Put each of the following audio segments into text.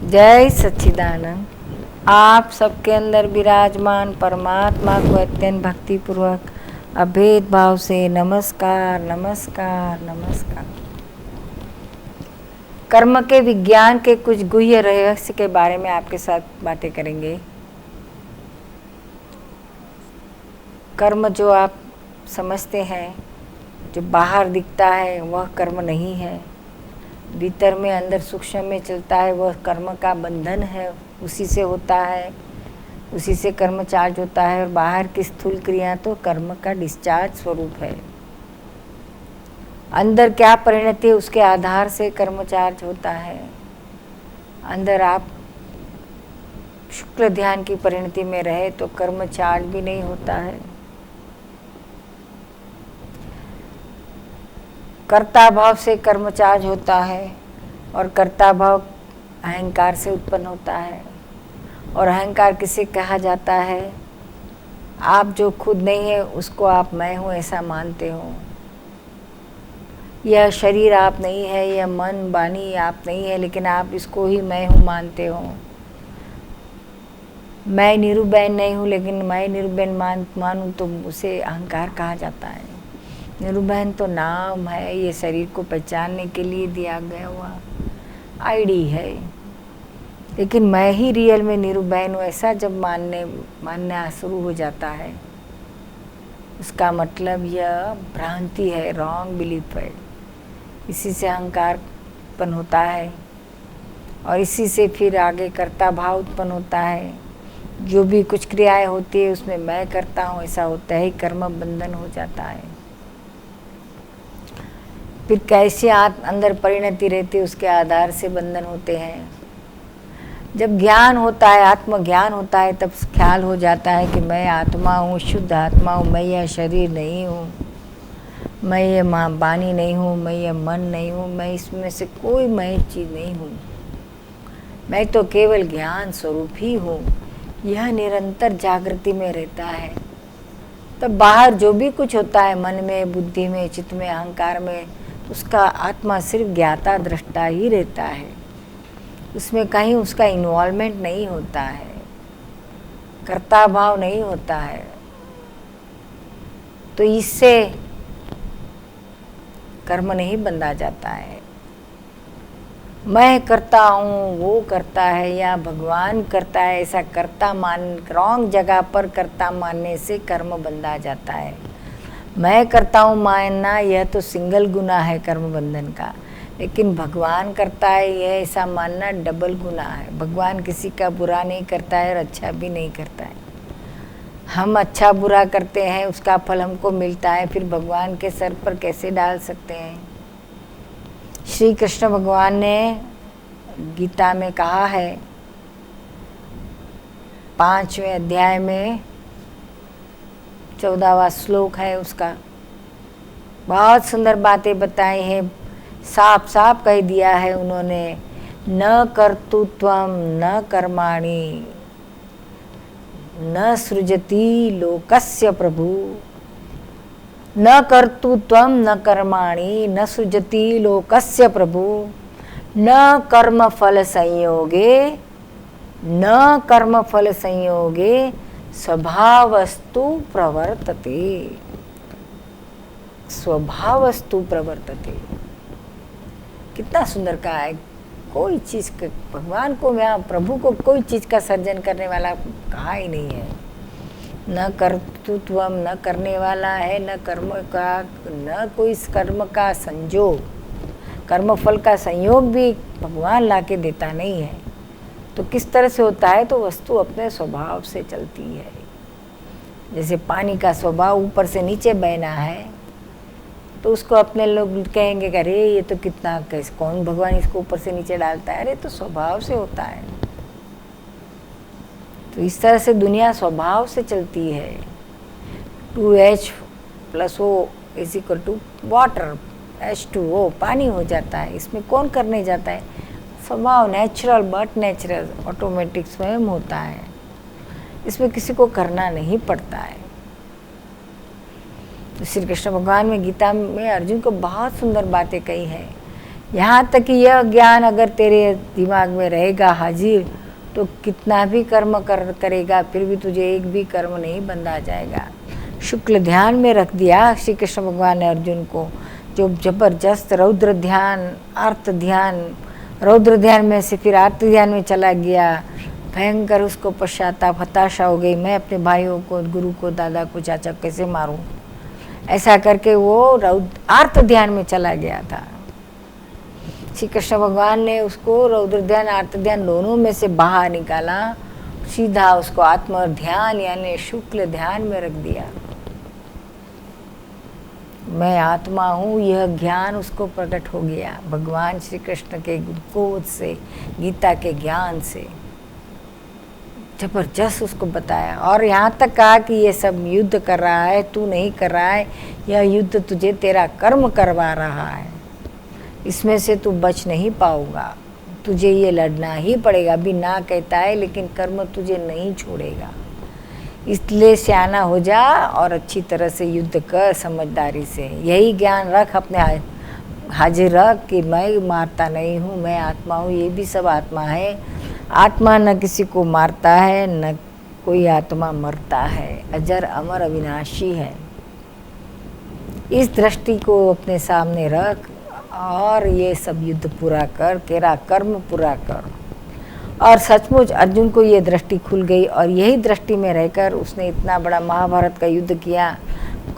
जय सच्चिदानंद। आप सबके अंदर विराजमान परमात्मा को अत्यंत भक्तिपूर्वक अभेद भाव से नमस्कार नमस्कार नमस्कार। कर्म के विज्ञान के कुछ गुह्य रहस्य के बारे में आपके साथ बातें करेंगे। कर्म जो आप समझते हैं, जो बाहर दिखता है वह कर्म नहीं है। भीतर में अंदर सूक्ष्म में चलता है वह कर्म का बंधन है, उसी से होता है, उसी से कर्म चार्ज होता है। और बाहर की स्थूल क्रिया तो कर्म का डिस्चार्ज स्वरूप है। अंदर क्या परिणति है उसके आधार से कर्म चार्ज होता है। अंदर आप शुक्ल ध्यान की परिणति में रहे तो कर्म चार्ज भी नहीं होता है। कर्ता भाव से कर्म चार्ज होता है और कर्ता भाव अहंकार से उत्पन्न होता है। और अहंकार किसे कहा जाता है? आप जो खुद नहीं है उसको आप मैं हूँ ऐसा मानते हो। यह शरीर आप नहीं है, यह मन वाणी आप नहीं है, लेकिन आप इसको ही मैं हूँ मानते हो। मैं नीरूबेन नहीं हूँ लेकिन मैं नीरूबेन मानूँ तो उसे अहंकार कहा जाता है। नीरूबेन तो नाम है, ये शरीर को पहचानने के लिए दिया गया हुआ आईडी है। लेकिन मैं ही रियल में नीरूबेन हूँ ऐसा जब मानना शुरू हो जाता है, उसका मतलब यह भ्रांति है, रॉन्ग बिलीफ है। इसी से अहंकार उत्पन्न होता है और इसी से फिर आगे कर्ता भाव उत्पन्न होता है। जो भी कुछ क्रियाएं होती है उसमें मैं करता हूँ ऐसा होता है, कर्म बंधन हो जाता है। फिर कैसे अंदर परिणति रहती है उसके आधार से बंधन होते हैं। जब ज्ञान होता है, आत्मज्ञान होता है, तब ख्याल हो जाता है कि मैं आत्मा हूँ, शुद्ध आत्मा हूँ, मैं यह शरीर नहीं हूँ, मैं ये वाणी नहीं हूँ, मैं ये मन नहीं हूँ, मैं इसमें से कोई मैं चीज़ नहीं हूँ, मैं तो केवल ज्ञान स्वरूप ही हूँ। यह निरंतर जागृति में रहता है। तब बाहर जो भी कुछ होता है मन में, बुद्धि में, चित्त में, अहंकार में, उसका आत्मा सिर्फ ज्ञाता दृष्टा ही रहता है। उसमें कहीं उसका इन्वॉल्वमेंट नहीं होता है, कर्ता भाव नहीं होता है। तो इससे कर्म नहीं बंधा जाता है। मैं करता हूँ, वो करता है या भगवान करता है, ऐसा कर्ता रॉन्ग जगह पर कर्ता मानने से कर्म बंधा जाता है। मैं करता हूँ मानना यह तो सिंगल गुना है कर्म बंधन का, लेकिन भगवान करता है यह ऐसा मानना डबल गुना है। भगवान किसी का बुरा नहीं करता है और अच्छा भी नहीं करता है। हम अच्छा बुरा करते हैं, उसका फल हमको मिलता है, फिर भगवान के सर पर कैसे डाल सकते हैं? श्री कृष्ण भगवान ने गीता में कहा है 5वें अध्याय में 14वां श्लोक है उसका, बहुत सुंदर बातें बताई हैं। साफ साफ कह दिया है उन्होंने, न कर्तृत्वम न कर्माणि न सृजति लोकस्य प्रभु। न कर्तृत्वम न कर्माणि न सृजति लोकस्य प्रभु। न कर्म फल संयोगे न कर्म फल संयोगे स्वभावस्तु प्रवर्तते। स्वभावस्तु प्रवर्तते, कितना सुंदर कहा है। कोई चीज़ भगवान को, यहाँ प्रभु को कोई चीज़ का सर्जन करने वाला कहा ही नहीं है। न कर्तृत्वम न करने वाला है, न कर्म का, न कोई कर्म का संयोग, कर्म फल का संयोग भी भगवान लाके देता नहीं है। तो किस तरह से होता है? तो वस्तु अपने स्वभाव से चलती है। जैसे पानी का स्वभाव ऊपर से नीचे बहना है, तो उसको अपने लोग कहेंगे कि अरे ये तो कितना, कैसे, कौन भगवान इसको ऊपर से नीचे डालता है? अरे तो स्वभाव से होता है। तो इस तरह से दुनिया स्वभाव से चलती है। 2H + O = वाटर, H2O पानी हो जाता है। इसमें कौन करने जाता है? स्वभाव, नेचुरल बट नेचुरल, ऑटोमेटिक स्वयं होता है। इसमें किसी को करना नहीं पड़ता है। तो श्री कृष्ण भगवान में गीता में अर्जुन को बहुत सुंदर बातें कही है यहाँ तक कि यह ज्ञान अगर तेरे दिमाग में रहेगा हाजिर, तो कितना भी कर्म करेगा फिर भी तुझे एक भी कर्म नहीं बंधा जाएगा। शुक्ल ध्यान में रख दिया श्री कृष्ण भगवान ने अर्जुन को, जो जबरदस्त रौद्र ध्यान, अर्थ ध्यान, रौद्र ध्यान में से फिर आर्त ध्यान में चला गया। भयंकर उसको पश्चाताप, हताशा हो गई, मैं अपने भाइयों को, गुरु को, दादा को, चाचा को कैसे मारूं। ऐसा करके वो आर्त ध्यान में चला गया था। श्री कृष्ण भगवान ने उसको रौद्र ध्यान, आर्त ध्यान दोनों में से बाहर निकाला, सीधा उसको आत्म ध्यान यानी शुक्ल ध्यान में रख दिया। मैं आत्मा हूँ, यह ज्ञान उसको प्रकट हो गया भगवान श्री कृष्ण के गोद से, गीता के ज्ञान से जबरदस्त उसको बताया। और यहाँ तक कहा कि ये सब युद्ध कर रहा है, तू नहीं कर रहा है, यह युद्ध तुझे तेरा कर्म करवा रहा है, इसमें से तू बच नहीं पाऊंगा, तुझे ये लड़ना ही पड़ेगा। अभी ना कहता है लेकिन कर्म तुझे नहीं छोड़ेगा, इसलिए सियाना हो जा और अच्छी तरह से युद्ध कर समझदारी से। यही ज्ञान रख, अपने हाजिर रख कि मैं मारता नहीं हूँ, मैं आत्मा हूँ, ये भी सब आत्मा है। आत्मा न किसी को मारता है, न कोई आत्मा मरता है, अजर अमर अविनाशी है। इस दृष्टि को अपने सामने रख और ये सब युद्ध पूरा कर, तेरा कर्म पूरा कर। और सचमुच अर्जुन को ये दृष्टि खुल गई और यही दृष्टि में रहकर उसने इतना बड़ा महाभारत का युद्ध किया,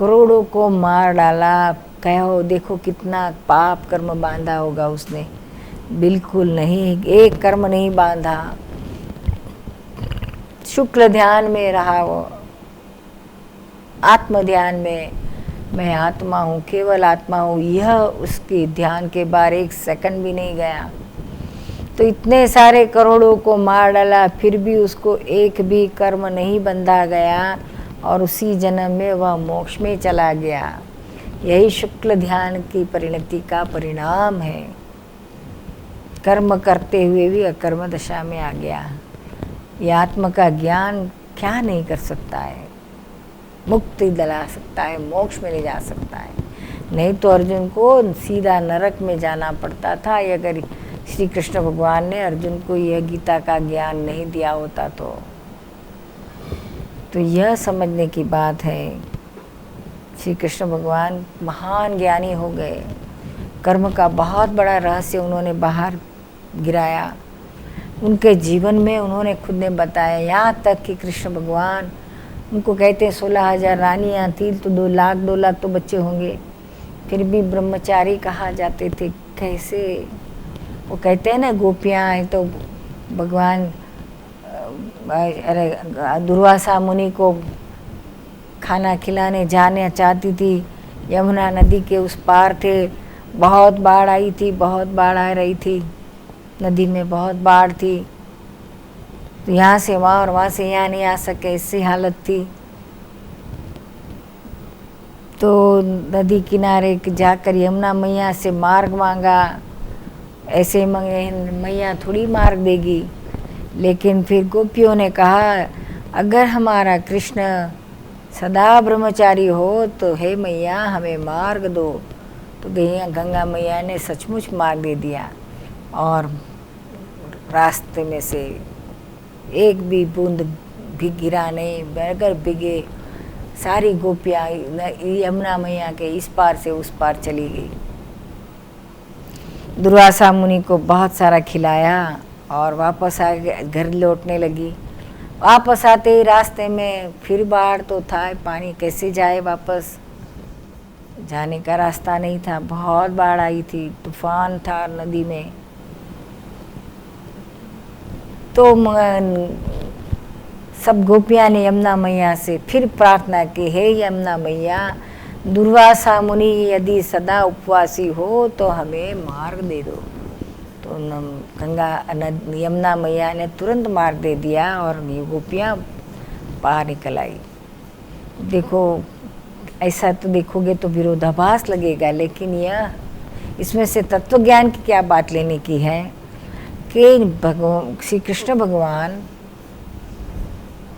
करोड़ों को मार डाला। कहो देखो कितना पाप कर्म बांधा होगा उसने, बिल्कुल नहीं, एक कर्म नहीं बांधा। शुक्ल ध्यान में रहा वो, आत्म ध्यान में, मैं आत्मा हूँ, केवल आत्मा हूँ, यह उसके ध्यान के बाहर एक सेकंड भी नहीं गया। तो इतने सारे करोड़ों को मार डाला, फिर भी उसको एक भी कर्म नहीं बंधा गया और उसी जन्म में वह मोक्ष में चला गया। यही शुक्ल ध्यान की परिणति का परिणाम है। कर्म करते हुए भी अकर्म दशा में आ गया। यह आत्म का ज्ञान क्या नहीं कर सकता है, मुक्ति दिला सकता है, मोक्ष में ले जा सकता है। नहीं तो अर्जुन को सीधा नरक में जाना पड़ता था अगर श्री कृष्ण भगवान ने अर्जुन को यह गीता का ज्ञान नहीं दिया होता तो यह समझने की बात है। श्री कृष्ण भगवान महान ज्ञानी हो गए, कर्म का बहुत बड़ा रहस्य उन्होंने बाहर गिराया, उनके जीवन में उन्होंने खुद ने बताया। यहाँ तक कि कृष्ण भगवान, उनको कहते हैं 16,000 रानियाँ थी तो 2 लाख तो बच्चे होंगे, फिर भी ब्रह्मचारी कहा जाते थे। कैसे? वो कहते हैं ना गोपियाँ हैं तो भगवान, अरे दुर्वासा मुनि को खाना खिलाने जाने चाहती थी, यमुना नदी के उस पार थे, बहुत बाढ़ आई थी, बहुत बाढ़ आ रही थी, नदी में बहुत बाढ़ थी, तो यहाँ से वहाँ और वहाँ से यहाँ नहीं आ सके, ऐसी हालत थी। तो नदी किनारे जाकर यमुना मैया से मार्ग मांगा, ऐसे मैया थोड़ी मार्ग देगी। लेकिन फिर गोपियों ने कहा अगर हमारा कृष्ण सदा ब्रह्मचारी हो तो हे मैया हमें मार्ग दो। तो गंगा मैया ने सचमुच मार्ग दे दिया और रास्ते में से एक भी बूंद भी गिरा नहीं, बगैर भीगे सारी गोपियाँ यमुना मैया के इस पार से उस पार चली गई। दुर्वासा मुनि को बहुत सारा खिलाया और वापस आ घर लौटने लगी। वापस आते ही रास्ते में फिर बाढ़ तो था, पानी कैसे जाए वापस, जाने का रास्ता नहीं था, बहुत बाढ़ आई थी, तूफान था नदी में। तो सब गोपियाँ ने यमुना मैया से फिर प्रार्थना की, हे यमुना मैया दुर्वासा मुनि यदि सदा उपवासी हो तो हमें मार्ग दे दो। तो यमुना मैया ने तुरंत मार्ग दे दिया और ये गोपियाँ बाहर निकल आई। देखो ऐसा तो देखोगे तो विरोधाभास लगेगा, लेकिन यह इसमें से तत्व ज्ञान की क्या बात लेने की है कि श्री कृष्ण भगवान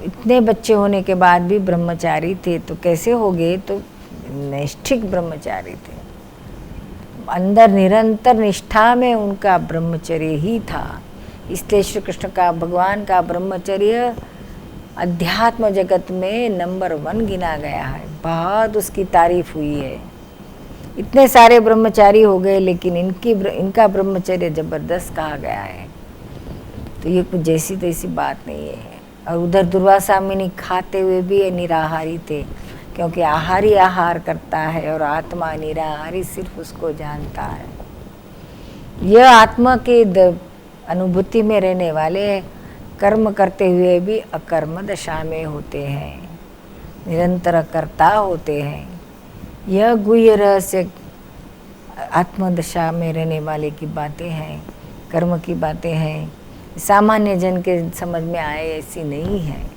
इतने बच्चे होने के बाद भी ब्रह्मचारी थे। तो कैसे हो गए? तो नैष्ठिक ब्रह्मचारी थे, अंदर निरंतर निष्ठा में उनका ब्रह्मचर्य ही था। इसलिए श्री कृष्ण का, भगवान का ब्रह्मचर्य अध्यात्म जगत में नंबर 1 गिना गया है। बहुत उसकी तारीफ हुई है। इतने सारे ब्रह्मचारी हो गए लेकिन इनका ब्रह्मचर्य जबरदस्त कहा गया है। तो ये कुछ जैसी तैसी बात नहीं है। और उधर दुर्वासा मुनि खाते हुए भी निराहारी थे, क्योंकि आहारी आहार करता है और आत्मा निराहारी सिर्फ उसको जानता है। यह आत्मा के अनुभूति में रहने वाले कर्म करते हुए भी अकर्म दशा में होते हैं, निरंतर कर्ता होते हैं। यह गुह्य रहस्य आत्मदशा में रहने वाले की बातें हैं, कर्म की बातें हैं। सामान्य जन के समझ में आए ऐसी नहीं है।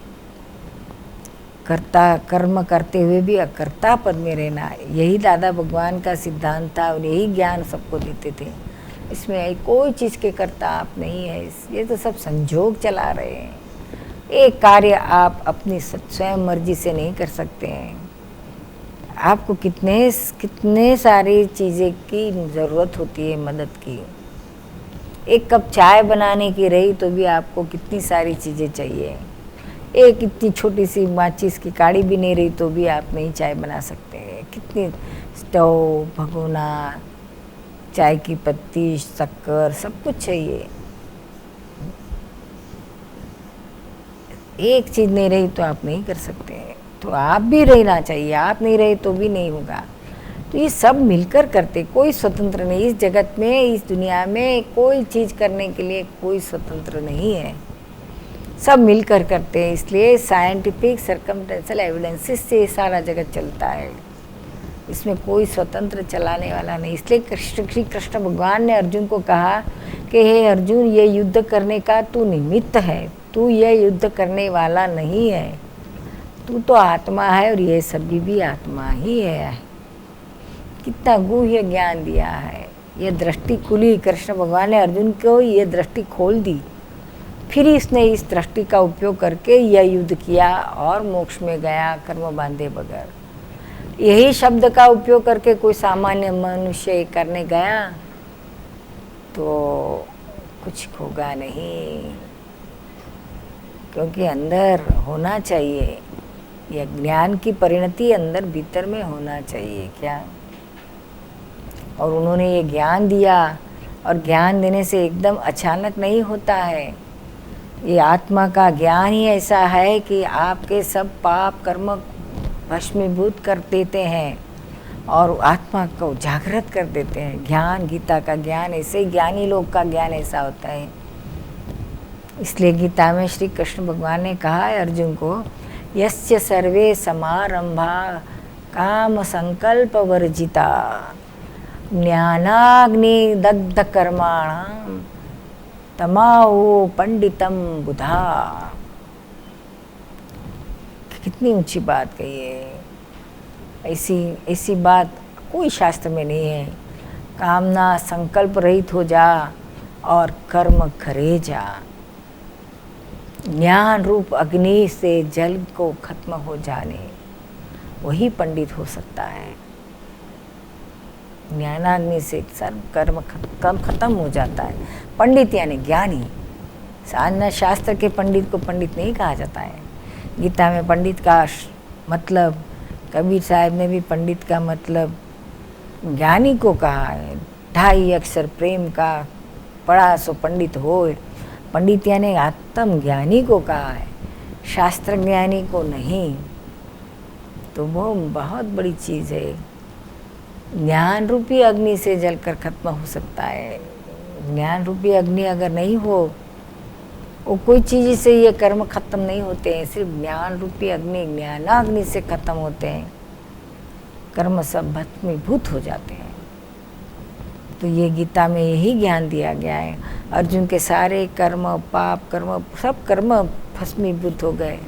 कर्ता कर्म करते हुए भी अकर्ता पद में रहना, यही दादा भगवान का सिद्धांत था और यही ज्ञान सबको देते थे। इसमें कोई चीज़ के कर्ता आप नहीं है, ये तो सब संजोग चला रहे हैं। एक कार्य आप अपनी स्वयं मर्जी से नहीं कर सकते हैं। आपको कितने सारी चीज़ें की ज़रूरत होती है मदद की। एक कप चाय बनाने की रही तो भी आपको कितनी सारी चीज़ें चाहिए। एक इतनी छोटी सी माचिस की काड़ी भी नहीं रही तो भी आप नहीं चाय बना सकते। कितनी स्टोव, भगोना, चाय की पत्ती, शक्कर, सब कुछ चाहिए। एक चीज़ नहीं रही तो आप नहीं कर सकते। तो आप भी रहना चाहिए, आप नहीं रहे तो भी नहीं होगा। तो ये सब मिलकर करते, कोई स्वतंत्र नहीं। इस जगत में, इस दुनिया में कोई चीज़ करने के लिए कोई स्वतंत्र नहीं है, सब मिलकर करते हैं। इसलिए साइंटिफिक सर्कमस्टेंशियल एविडेंसेस से सारा जगत चलता है, इसमें कोई स्वतंत्र चलाने वाला नहीं। इसलिए श्री कृष्ण भगवान ने अर्जुन को कहा कि हे अर्जुन, ये युद्ध करने का तू निमित्त है, तू ये युद्ध करने वाला नहीं है। तू तो आत्मा है और ये सभी भी आत्मा ही है। कितना गुह्य ज्ञान दिया है। ये दृष्टि खुली, कृष्ण भगवान ने अर्जुन को ये दृष्टि खोल दी। फिर इसने इस दृष्टि का उपयोग करके यह युद्ध किया और मोक्ष में गया कर्म बांधे बगैर। यही शब्द का उपयोग करके कोई सामान्य मनुष्य करने गया तो कुछ होगा नहीं, क्योंकि अंदर होना चाहिए। यह ज्ञान की परिणति अंदर भीतर में होना चाहिए क्या। और उन्होंने ये ज्ञान दिया, और ज्ञान देने से एकदम अचानक नहीं होता है। ये आत्मा का ज्ञान ही ऐसा है कि आपके सब पाप कर्म भस्मीभूत कर देते हैं और आत्मा को जागृत कर देते हैं। ज्ञान, गीता का ज्ञान ऐसे ही, ज्ञानी लोग का ज्ञान ऐसा होता है। इसलिए गीता में श्री कृष्ण भगवान ने कहा है अर्जुन को, यस्य सर्वे समारंभा काम संकल्प वर्जिता ज्ञानाग्नि दग्ध कर्माणाम तमाओ पंडितम बुधा। कितनी ऊंची बात कही है। ऐसी बात कोई शास्त्र में नहीं है। कामना संकल्प रहित हो जा और कर्म करे जा। ज्ञान रूप अग्नि से जल को खत्म हो जाने, वही पंडित हो सकता है। ज्ञानाग्नि से सर्व कर्म खत्म हो जाता है। पंडित यानी ज्ञानी। अन्य शास्त्र के पंडित को पंडित नहीं कहा जाता है। गीता में पंडित का मतलब, कबीर साहब ने भी पंडित का मतलब ज्ञानी को कहा है। 2.5 अक्षर प्रेम का पढ़ा सो पंडित हो। पंडित यानी आत्म ज्ञानी को कहा है, शास्त्र ज्ञानी को नहीं। तो वो बहुत बड़ी चीज़ है। ज्ञान रूपी अग्नि से जलकर खत्म हो सकता है। ज्ञान रूपी अग्नि अगर नहीं हो, वो कोई चीज़ से ये कर्म खत्म नहीं होते हैं। सिर्फ ज्ञान रूपी अग्नि, ज्ञानाग्नि से खत्म होते हैं। कर्म सब भस्मीभूत हो जाते हैं। तो ये गीता में यही ज्ञान दिया गया है। अर्जुन के सारे कर्म, पाप कर्म, सब कर्म भस्मीभूत हो गए।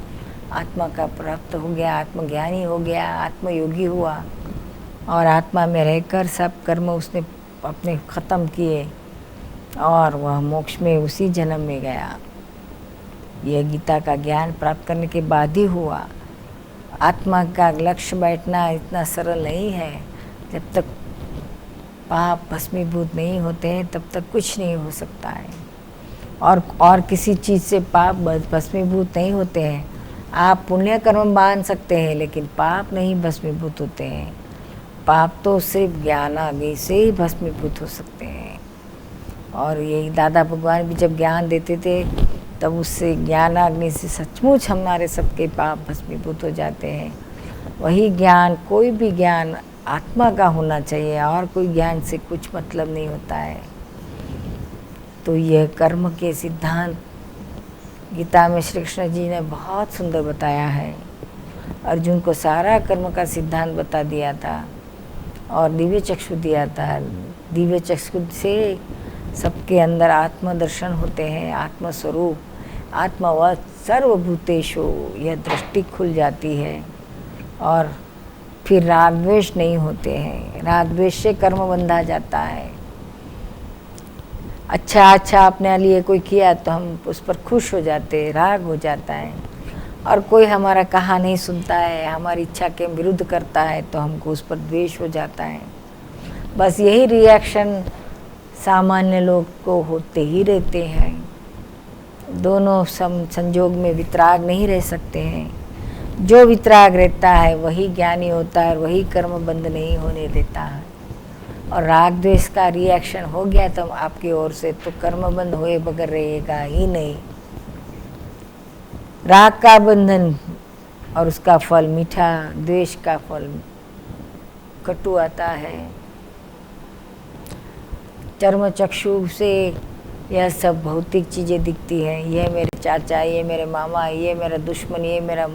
आत्मा का प्राप्त हो गया, आत्मज्ञानी हो गया, आत्मयोगी हुआ और आत्मा में रहकर सब कर्म उसने अपने ख़त्म किए और वह मोक्ष में उसी जन्म में गया। यह गीता का ज्ञान प्राप्त करने के बाद ही हुआ। आत्मा का लक्ष्य बैठना इतना सरल नहीं है। जब तक पाप भस्मीभूत नहीं होते हैं तब तक कुछ नहीं हो सकता है। और किसी चीज़ से पाप भस्मीभूत नहीं होते हैं। आप पुण्य कर्म बांध सकते हैं लेकिन पाप नहीं भस्मीभूत होते हैं। पाप तो सिर्फ ज्ञान आगे से ही भस्मीभूत हो सकते हैं। और यही दादा भगवान भी जब ज्ञान देते थे तब उससे ज्ञान अग्नि से सचमुच हमारे सबके पाप भस्मीभूत हो जाते हैं। वही ज्ञान, कोई भी ज्ञान आत्मा का होना चाहिए और कोई ज्ञान से कुछ मतलब नहीं होता है। तो यह कर्म के सिद्धांत गीता में श्री कृष्ण जी ने बहुत सुंदर बताया है। अर्जुन को सारा कर्म का सिद्धांत बता दिया था और दिव्य चक्षु दिया था। दिव्य चक्षु से सबके अंदर आत्मदर्शन होते हैं, आत्मस्वरूप, आत्मवत् सर्वभूतेषु, यह दृष्टि खुल जाती है और फिर राग द्वेष नहीं होते हैं। राग द्वेष से कर्म बंधा जाता है। अच्छा अपने लिए कोई किया तो हम उस पर खुश हो जाते, राग हो जाता है। और कोई हमारा कहा नहीं सुनता है, हमारी इच्छा के विरुद्ध करता है तो हमको उस पर द्वेष हो जाता है। बस यही रिएक्शन सामान्य लोग को होते ही रहते हैं। दोनों संजोग में वितराग नहीं रह सकते हैं। जो वितराग रहता है वही ज्ञानी होता है और वही कर्म बंद नहीं होने देता है। और राग द्वेष का रिएक्शन हो गया तो आपकी ओर से तो कर्म बंद हुए बगैर रहेगा ही नहीं। राग का बंधन और उसका फल मीठा, द्वेष का फल कटु आता है। चर्म चक्षु से यह सब भौतिक चीज़ें दिखती हैं। ये मेरे चाचा, ये मेरे मामा, ये मेरा दुश्मन, ये मेरा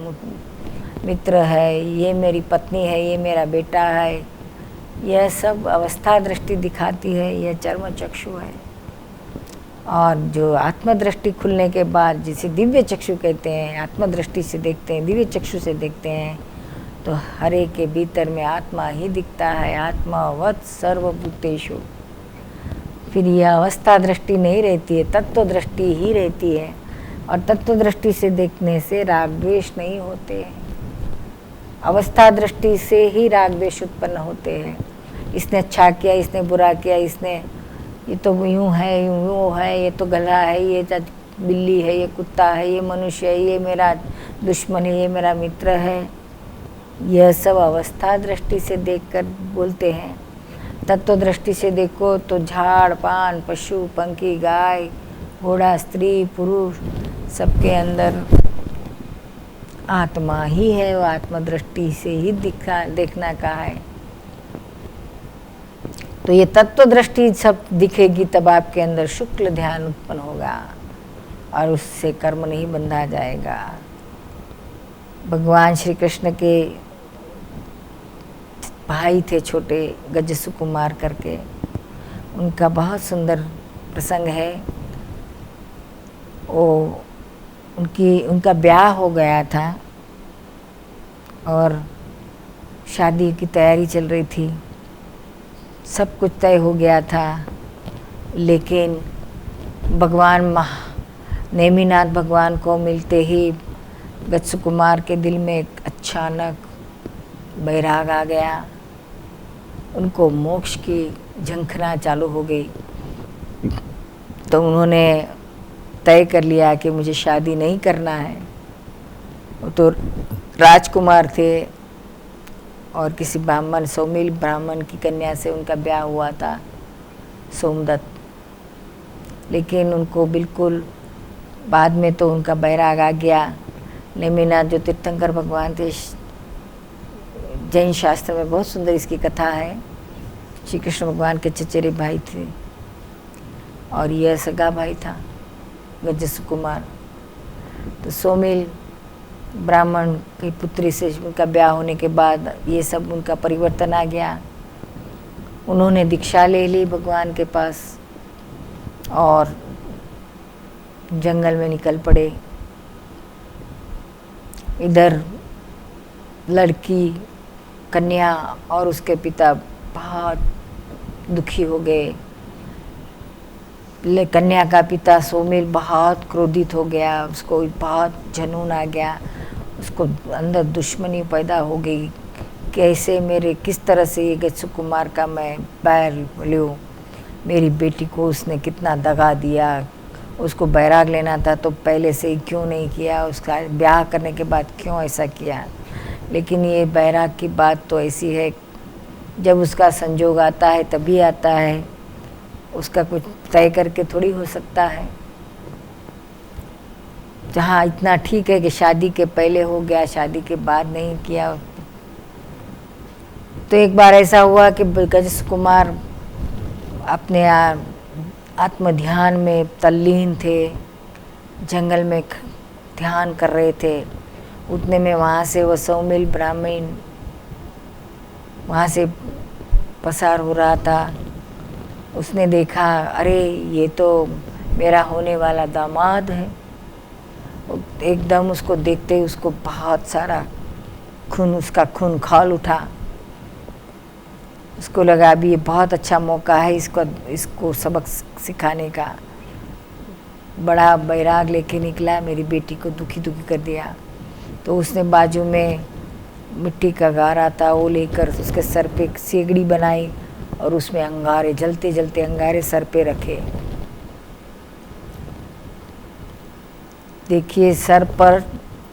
मित्र है, ये मेरी पत्नी है, ये मेरा बेटा है, यह सब अवस्था दृष्टि दिखाती है। यह चर्म चक्षु है। और जो आत्मदृष्टि खुलने के बाद, जिसे दिव्य चक्षु कहते हैं, आत्मदृष्टि से देखते हैं, दिव्य चक्षु से देखते हैं तो हर एक के भीतर में आत्मा ही दिखता है। आत्मावत् सर्वभूतेषु। फिर यह अवस्था दृष्टि नहीं रहती है, तत्व दृष्टि ही रहती है। और तत्व दृष्टि से देखने से राग द्वेष नहीं होते हैं। अवस्था दृष्टि से ही राग द्वेष उत्पन्न होते हैं। इसने अच्छा किया, इसने बुरा किया, इसने ये तो यूँ है, यूँ है, ये तो गधा है, ये बिल्ली है, ये कुत्ता है, ये मनुष्य है, ये मेरा दुश्मन है, ये मेरा मित्र है। यह सब अवस्था दृष्टि से देखकर बोलते हैं। तत्व दृष्टि से देखो तो झाड़ पान, पशु पंखी, गाय घोड़ा, स्त्री पुरुष, सबके अंदर आत्मा ही है। वो आत्मदृष्टि से ही देखना का है। तो ये तत्व दृष्टि सब दिखेगी तब आपके अंदर शुक्ल ध्यान उत्पन्न होगा और उससे कर्म नहीं बंधा जाएगा। भगवान श्री कृष्ण के भाई थे छोटे, गज सुकुमार करके, उनका बहुत सुंदर प्रसंग है। उनका ब्याह हो गया था और शादी की तैयारी चल रही थी, सब कुछ तय हो गया था। लेकिन भगवान नेमिनाथ भगवान को मिलते ही गज सुकुमार के दिल में एक अचानक बैराग आ गया। उनको मोक्ष की झंखना चालू हो गई। तो उन्होंने तय कर लिया कि मुझे शादी नहीं करना है। वो तो राजकुमार थे और किसी ब्राह्मण, सौमिल ब्राह्मण की कन्या से उनका ब्याह हुआ था, सोमदत्त। लेकिन उनको बिल्कुल बाद में तो उनका बैराग आ गया। नेमिनाथ जो तीर्थंकर भगवान थे, जैन शास्त्र में बहुत सुंदर इसकी कथा है। श्री कृष्ण भगवान के चचेरे भाई थे और यह सगा भाई था गज सुकुमार। तो सोमिल ब्राह्मण की पुत्री से उनका ब्याह होने के बाद ये सब उनका परिवर्तन आ गया। उन्होंने दीक्षा ले ली भगवान के पास और जंगल में निकल पड़े। इधर लड़की, कन्या और उसके पिता बहुत दुखी हो गए। कन्या का पिता सोमिल बहुत क्रोधित हो गया, उसको बहुत जुनून आ गया, उसको अंदर दुश्मनी पैदा हो गई कैसे मेरे किस तरह से ये गच्छ कुमार का मैं पैर लूँ। मेरी बेटी को उसने कितना दगा दिया, उसको बैराग लेना था तो पहले से ही क्यों नहीं किया, उसका ब्याह करने के बाद क्यों ऐसा किया। लेकिन ये बैराग की बात तो ऐसी है, जब उसका संजोग आता है तभी आता है, उसका कुछ तय करके थोड़ी हो सकता है। जहाँ इतना ठीक है कि शादी के पहले हो गया, शादी के बाद नहीं किया। तो एक बार ऐसा हुआ कि गजस कुमार अपने आत्म ध्यान में तल्लीन थे, जंगल में ध्यान कर रहे थे। उतने में वहाँ से वो सौमिल ब्राह्मण वहाँ से पसार हो रहा था। उसने देखा, अरे ये तो मेरा होने वाला दामाद है। एकदम उसको देखते ही उसको बहुत सारा खून, उसका खून खौल उठा। उसको लगा अभी ये बहुत अच्छा मौका है इसको सबक सिखाने का। बड़ा बैराग लेके निकला, मेरी बेटी को दुखी कर दिया। तो उसने बाजू में मिट्टी का गारा था, वो लेकर उसके सर पे सेगड़ी बनाई और उसमें अंगारे, जलते जलते अंगारे सर पे रखे। देखिए सर पर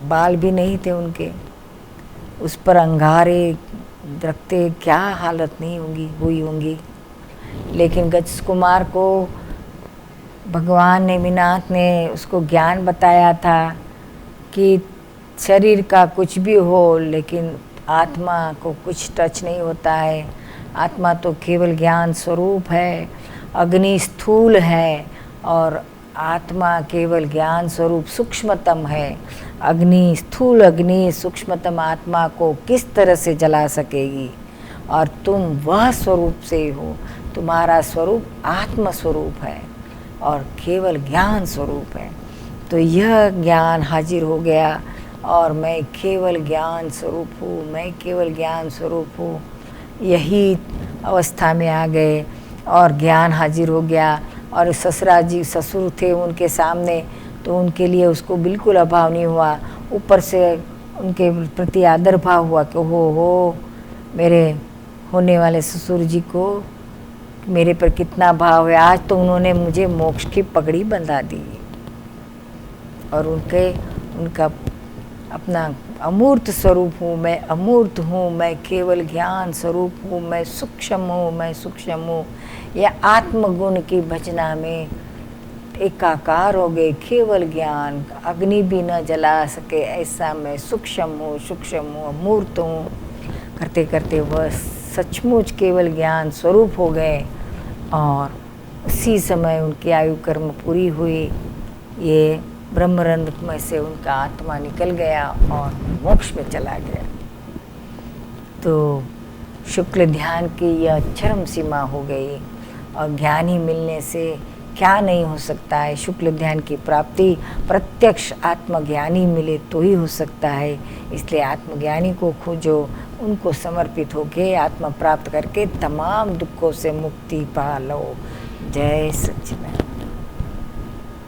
बाल भी नहीं थे उनके, उस पर अंगारे रखते क्या हालत नहीं हुई होंगी। लेकिन गजस कुमार को भगवान नेमिनाथ ने उसको ज्ञान बताया था कि शरीर का कुछ भी हो लेकिन आत्मा को कुछ टच नहीं होता है। आत्मा तो केवल ज्ञान स्वरूप है, अग्नि स्थूल है और आत्मा केवल ज्ञान स्वरूप सूक्ष्मतम है। अग्नि, स्थूल अग्नि सूक्ष्मतम आत्मा को किस तरह से जला सकेगी, और तुम वह स्वरूप से हो। तुम्हारा स्वरूप आत्म स्वरूप है और केवल ज्ञान स्वरूप है। तो यह ज्ञान हाजिर हो गया और मैं केवल ज्ञान स्वरूप हूँ, मैं केवल ज्ञान स्वरूप हूँ। यही अवस्था में आ गए और ज्ञान हाजिर हो गया। और ससुरा जी ससुर थे उनके सामने, तो उनके लिए उसको बिल्कुल अभाव नहीं हुआ। ऊपर से उनके प्रति आदर भाव हुआ कि हो मेरे होने वाले ससुर जी को मेरे पर कितना भाव है। आज तो उन्होंने मुझे मोक्ष की पगड़ी बंधा दी और उनका अपना अमूर्त स्वरूप हूँ, मैं अमूर्त हूँ, मैं केवल ज्ञान स्वरूप हूँ, मैं सूक्ष्म हूँ, मैं सूक्ष्म हूँ। यह आत्मगुण की भजना में एकाकार हो गए। केवल ज्ञान, अग्नि भी न जला सके ऐसा मैं सूक्ष्म हूँ, अमूर्त हूँ। करते करते वह सचमुच केवल ज्ञान स्वरूप हो गए और उसी समय उनकी आयु कर्म पूरी हुई। ये ब्रह्मरंध्र में से उनका आत्मा निकल गया और मोक्ष में चला गया। तो शुक्ल ध्यान की यह चरम सीमा हो गई और ज्ञानी मिलने से क्या नहीं हो सकता है। शुक्ल ध्यान की प्राप्ति प्रत्यक्ष आत्मज्ञानी मिले तो ही हो सकता है। इसलिए आत्मज्ञानी को खोजो, उनको समर्पित होके आत्मा प्राप्त करके तमाम दुखों से मुक्ति पा लो। जय सच्चिदानंद।